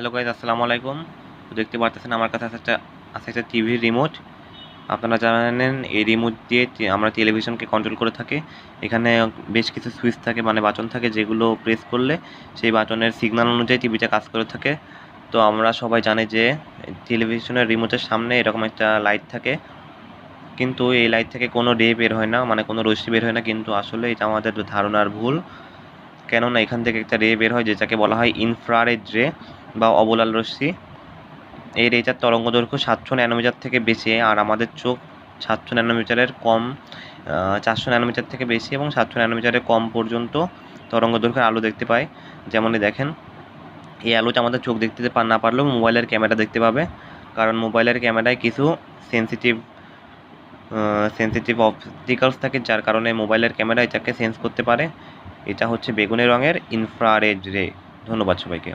Hello guys, আসসালামু আলাইকুম। তো দেখতে পারতেছেন আমার কাছে আছে একটা টিভির রিমোট। আপনারা জানেন এই রিমোট দিয়ে আমরা টেলিভিশনকে কন্ট্রোল করে থাকি। এখানে বেশ কিছু সুইচ থাকে, মানে বাটন থাকে, যেগুলো প্রেস করলে সেই বাটনের সিগন্যাল অনুযায়ী টিভিটা কাজ করে থাকে। তো আমরা সবাই জানি যে টেলিভিশনের রিমোটের সামনে এরকম একটা লাইট থাকে, কিন্তু এই লাইট থেকে কোনো রে বের হয় না, মানে কোনো রশ্মি বের হয় না। কিন্তু আসলে এটা আমাদের ধারণার ভুল। কেননা এখান থেকে একটা রে বের হয়, যেটাকে বলা হয় ইনফ্রারেড রে বা অবলাল রশ্মি। এই রেটার তরঙ্গদৈর্ঘ্য 700 ন্যানোমিটার থেকে বেশি, আর আমাদের চোখ 700 ন্যানোমিটারের কম, 400 ন্যানোমিটার থেকে বেশি এবং 700 ন্যানোমিটারের কম পর্যন্ত তরঙ্গদৈর্ঘ্যের আলো দেখতে পায়। যেমনই দেখেন, এই আলোটা আমাদের চোখ দেখতে না পারলেও মোবাইলের ক্যামেরা দেখতে পাবে, কারণ মোবাইলের ক্যামেরায় কিছু সেন্সিটিভ সেন্সিটিভ অপটিক্যালস থাকে, যার কারণে মোবাইলের ক্যামেরা এটাকে সেন্স করতে পারে। এটা হচ্ছে বেগুনি রঙের ইনফ্রারেড রে। ধন্যবাদ সবাইকে।